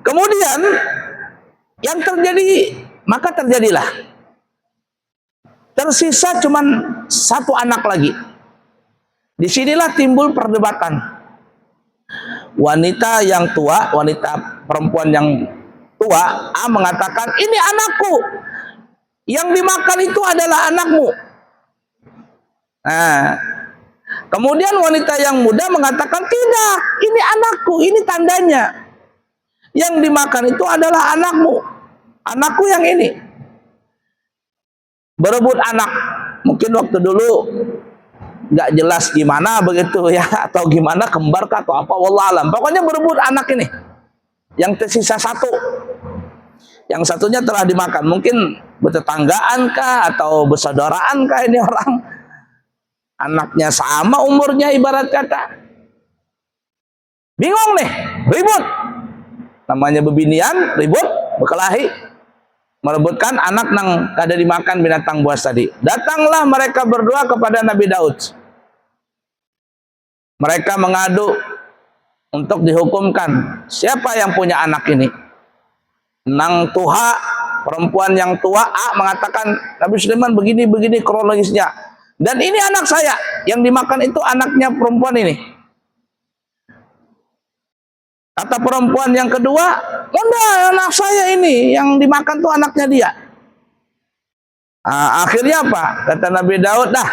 Kemudian yang terjadi, maka terjadilah tersisa cuman satu anak lagi. Disinilah timbul perdebatan. Wanita yang tua, wanita perempuan yang tua, A mengatakan, ini anakku, yang dimakan itu adalah anakmu. Nah, kemudian wanita yang muda mengatakan, tidak, ini anakku, ini tandanya. Yang dimakan itu adalah anakmu, anakku yang ini. Berebut anak. Mungkin waktu dulu nggak jelas gimana begitu ya, atau gimana, kembar kah atau apa, wallah alam. Pokoknya berebut anak ini. Yang tersisa satu, yang satunya telah dimakan. Mungkin bertetanggaan kah atau bersaudaraan kah ini orang. Anaknya sama umurnya ibarat kata. Bingung nih, ribut. Namanya bebinian, ribut, berkelahi, merebutkan anak yang kada dimakan binatang buas tadi. Datanglah mereka berdua kepada Nabi Daud. Mereka mengadu untuk dihukumkan. Siapa yang punya anak ini? Nang tuha, perempuan yang tua, A mengatakan, Nabi Sulaiman begini-begini kronologisnya. Dan ini anak saya, yang dimakan itu anaknya perempuan ini. Kata perempuan yang kedua, enggak, anak saya ini, yang dimakan tuh anaknya dia. Nah, akhirnya apa? Kata Nabi Daud, dah,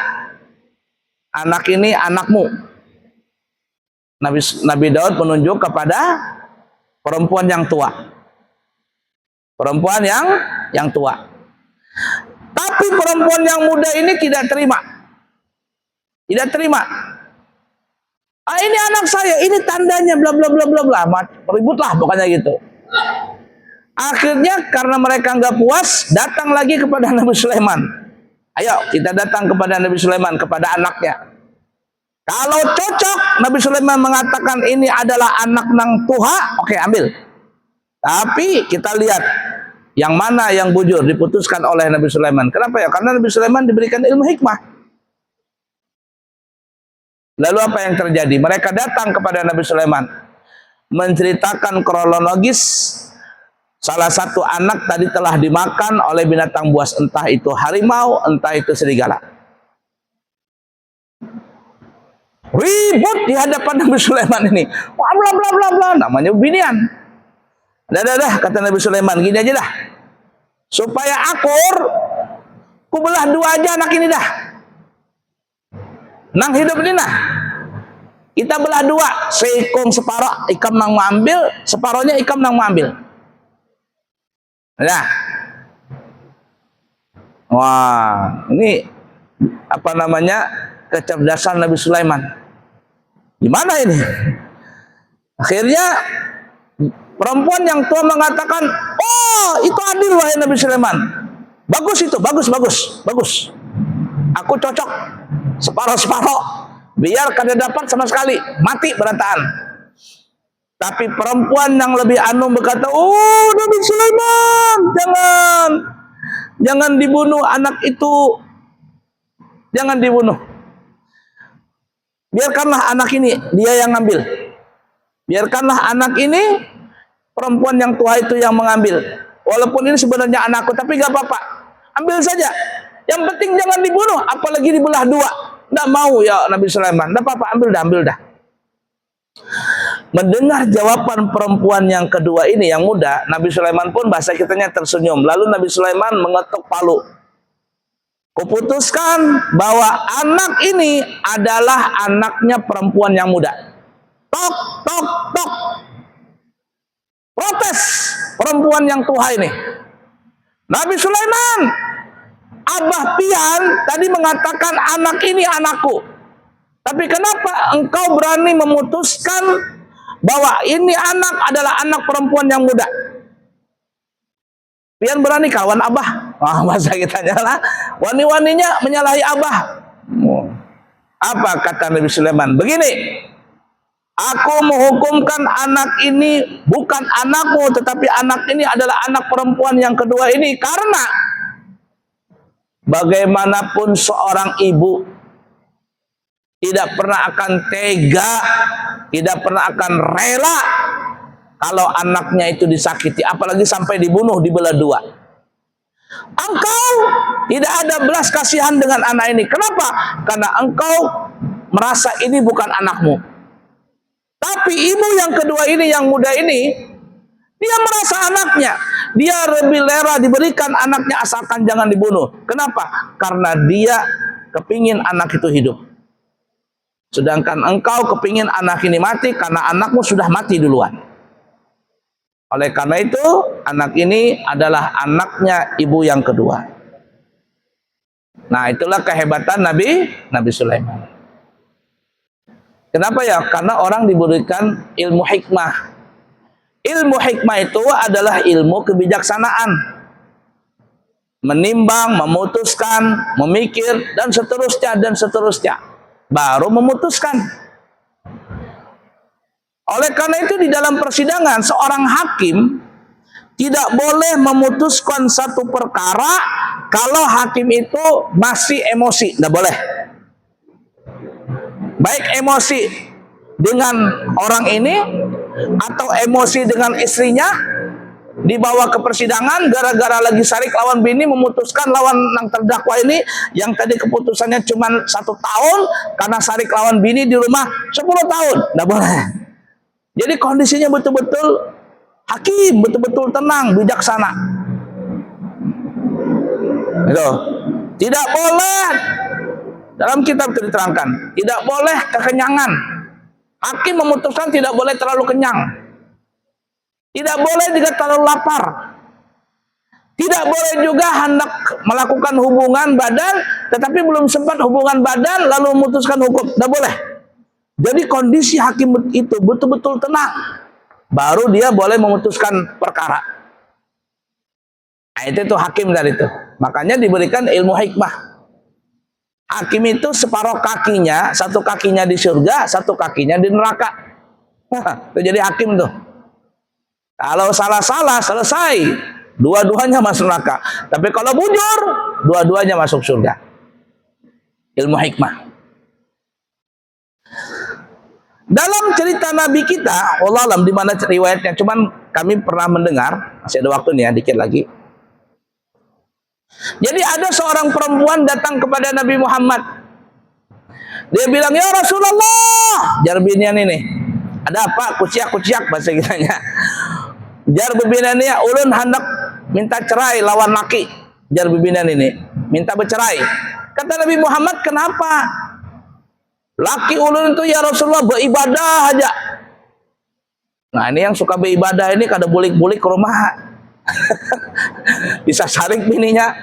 anak ini anakmu. Nabi Daud menunjuk kepada perempuan yang tua. Perempuan yang tua. Tapi perempuan yang muda ini tidak terima. Tidak terima. Ah, ini anak saya, ini tandanya bla bla bla bla bla. Ributlah pokoknya gitu. Akhirnya karena mereka nggak puas, datang lagi kepada Nabi Sulaiman. Ayo kita datang kepada Nabi Sulaiman, kepada anaknya. Kalau cocok, Nabi Sulaiman mengatakan ini adalah anak nang tuha, oke, ambil. Tapi kita lihat yang mana yang bujur, diputuskan oleh Nabi Sulaiman. Kenapa ya? Karena Nabi Sulaiman diberikan ilmu hikmah. Lalu apa yang terjadi? Mereka datang kepada Nabi Sulaiman, menceritakan kronologis salah satu anak tadi telah dimakan oleh binatang buas, entah itu harimau, entah itu serigala. Ribut di hadapan Nabi Sulaiman ini. Bla bla bla bla bla, namanya binian. Dah, kata Nabi Sulaiman, gini aja dah. Supaya akur, ku belah dua aja anak ini dah. Nang hidup ini nah, kita belah dua, seikung separoh, ikam nang mengambil, separohnya ikam nang mengambil. Nah, wah, ini apa namanya, kecerdasan Nabi Sulaiman. Gimana ini? Akhirnya perempuan yang tua mengatakan, oh itu adil wahai Nabi Sulaiman. Bagus itu, bagus. Aku cocok. Separoh-separoh, biar kada dapat sama sekali, mati berantakan. Tapi perempuan yang lebih anu berkata, oh Nabi Sulaiman, jangan dibunuh anak itu, jangan dibunuh. Biarkanlah anak ini dia yang ngambil. Biarkanlah anak ini, perempuan yang tua itu yang mengambil. Walaupun ini sebenarnya anakku, tapi gak apa-apa, ambil saja. Yang penting jangan dibunuh, apalagi dibelah dua. Tidak mau ya Nabi Sulaiman. Tidak apa-apa, ambil dah. Mendengar jawaban perempuan yang kedua ini, yang muda, Nabi Sulaiman pun bahasa kitanya tersenyum. Lalu Nabi Sulaiman mengetuk palu. Kuputuskan bahwa anak ini adalah anaknya perempuan yang muda. Tok, tok, tok. Protes perempuan yang tua ini. Nabi Sulaiman, Abah Pian tadi mengatakan anak ini anakku. Tapi kenapa engkau berani memutuskan bahwa ini anak adalah anak perempuan yang muda? Pian berani kawan Abah. Masa kita nyala, wani-waninya menyalahi Abah. Apa kata Nabi Sulaiman? Begini, aku menghukumkan anak ini bukan anakmu, tetapi anak ini adalah anak perempuan yang kedua ini, karena bagaimanapun seorang ibu tidak pernah akan tega, tidak pernah akan rela kalau anaknya itu disakiti, apalagi sampai dibunuh, dibelah dua. Engkau tidak ada belas kasihan dengan anak ini. Kenapa? Karena engkau merasa ini bukan anakmu. Tapi ibu yang kedua ini, yang muda ini, dia merasa anaknya. Dia lebih rela diberikan anaknya asalkan jangan dibunuh. Kenapa? Karena dia kepingin anak itu hidup. Sedangkan engkau kepingin anak ini mati karena anakmu sudah mati duluan. Oleh karena itu, anak ini adalah anaknya ibu yang kedua. Nah, itulah kehebatan Nabi Sulaiman. Kenapa ya? Karena orang diberikan ilmu hikmah. Ilmu hikmah itu adalah ilmu kebijaksanaan. Menimbang, memutuskan, memikir, dan seterusnya, dan seterusnya. Baru memutuskan. Oleh karena itu di dalam persidangan, seorang hakim tidak boleh memutuskan satu perkara kalau hakim itu masih emosi. Tidak boleh. Baik emosi dengan orang ini atau emosi dengan istrinya, dibawa ke persidangan gara-gara lagi sarik lawan bini, memutuskan lawan yang terdakwa ini yang tadi keputusannya cuma 1 tahun, karena sarik lawan bini di rumah 10 tahun. Tidak boleh. Jadi kondisinya betul-betul hakim, betul-betul tenang, bijaksana. Itu tidak boleh. Dalam kitab itu diterangkan, tidak boleh kekenyangan. Hakim memutuskan tidak boleh terlalu kenyang. Tidak boleh juga terlalu lapar. Tidak boleh juga hendak melakukan hubungan badan, tetapi belum sempat hubungan badan lalu memutuskan hukum. Tidak boleh. Jadi kondisi hakim itu betul-betul tenang. Baru dia boleh memutuskan perkara. Nah, itu hakim dari itu. Makanya diberikan ilmu hikmah. Hakim itu separuh kakinya, satu kakinya di surga, satu kakinya di neraka. Itu jadi hakim tuh. Kalau salah-salah selesai, dua-duanya masuk neraka. Tapi kalau bujur, dua-duanya masuk surga. Ilmu hikmah. Dalam cerita Nabi kita, wallahu alam di mana riwayatnya, cuman kami pernah mendengar, masih ada waktu nih ya, dikit lagi. Jadi ada seorang perempuan datang kepada Nabi Muhammad. Dia bilang, "Ya Rasulullah," jar binian ini. Ada apa? Kuciak-kuciak bahasa kitanya. Jar binian ini, ulun hendak minta cerai lawan laki. Jar binian ini, minta bercerai. Kata Nabi Muhammad, "Kenapa? Laki ulun itu ya Rasulullah beribadah aja." Nah, ini yang suka beribadah ini kada bulik-bulik ke rumah. Bisa saring bininya.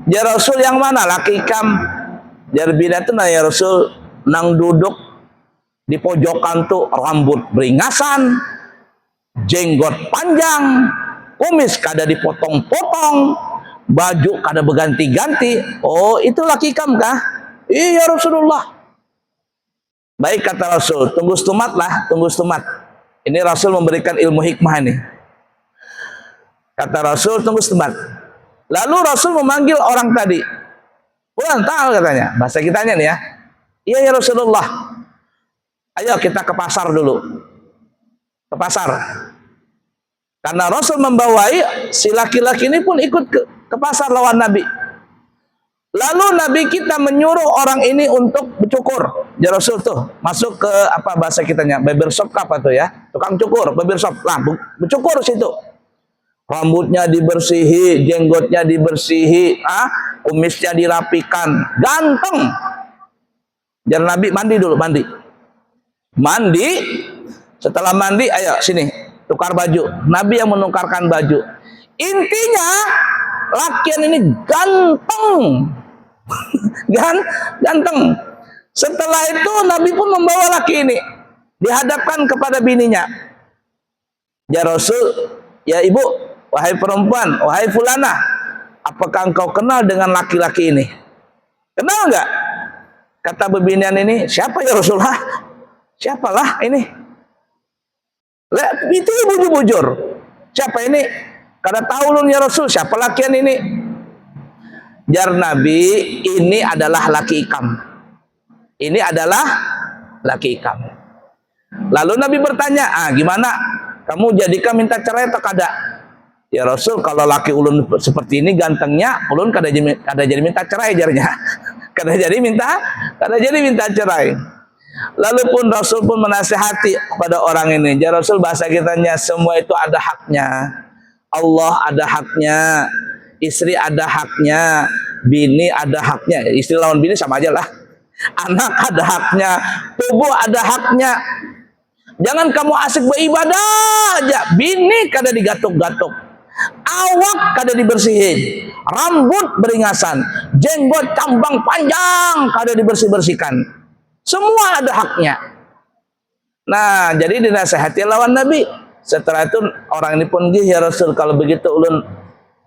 Ya Rasul, yang mana laki kam? Jar bina itu, nah ya Rasul, nang duduk di pojokan tuh rambut beringasan, jenggot panjang, kumis kada dipotong-potong, baju kada berganti-ganti. Oh, itu laki kam kah? Iya Rasulullah. Baik, kata Rasul, tunggu setumat lah, tunggu setumat. Ini Rasul memberikan ilmu hikmah ini. Kata Rasul, tunggu sebentar. Lalu Rasul memanggil orang tadi. Pulang tahu katanya. Bahasa kitanya nih ya. Iya ya Rasulullah. Ayo kita ke pasar dulu. Ke pasar. Karena Rasul membawai si laki-laki ini pun ikut ke pasar lawan Nabi. Lalu Nabi kita menyuruh orang ini untuk bercukur. Ya Rasul tuh masuk ke apa bahasa kitanya, barbershop apa tuh ya, tukang cukur, barbershop lah, bercukur situ. Rambutnya dibersihi, jenggotnya dibersihi, kumisnya dirapikan, ganteng. Jar Nabi, mandi dulu, mandi. Mandi, setelah mandi, ayo sini, tukar baju. Nabi yang menukarkan baju. Intinya, lakian ini ganteng. Ganteng. Setelah itu, Nabi pun membawa laki ini. Dihadapkan kepada bininya. Ya Rasul, ya ibu, wahai perempuan, wahai fulana, apakah engkau kenal dengan laki-laki ini? Kenal enggak? Kata bebinian ini, siapa ya Rasulullah? Siapalah ini? Itu bujur-bujur. Siapa ini? Kada tahu lun ya Rasul, siapa lakian ini? Jar Nabi, ini adalah laki ikam. Ini adalah laki ikam. Lalu Nabi bertanya, gimana? kamu jadikan minta cerai tak ada. Ya Rasul, kalau laki ulun seperti ini gantengnya, ulun kada jadi minta cerai jarnya. kada jadi minta cerai. Lalu pun Rasul pun menasihati kepada orang ini. Ya Rasul, bahasa kitanya semua itu ada haknya. Allah ada haknya, istri ada haknya, bini ada haknya. Istri lawan bini sama aja lah. Anak ada haknya, tubuh ada haknya. Jangan kamu asik beribadah aja, bini kada digatuk-gatuk, awak kada dibersihin, rambut beringasan, jenggot cambang panjang kada dibersih-bersihkan. Semua ada haknya. Nah, jadi dinasihati lawan Nabi. Setelah itu orang ini pun gih, ya Rasul, kalau begitu ulun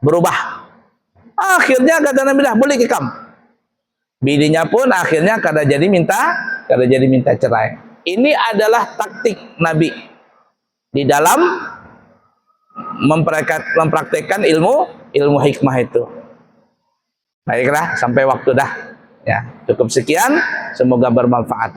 berubah. Akhirnya kata Nabi, dah boleh kikam. Bininya pun akhirnya kada jadi minta cerai. Ini adalah taktik Nabi di dalam mempraktekkan ilmu hikmah itu. Baiklah, sampai waktu dah. Ya, cukup sekian. Semoga bermanfaat.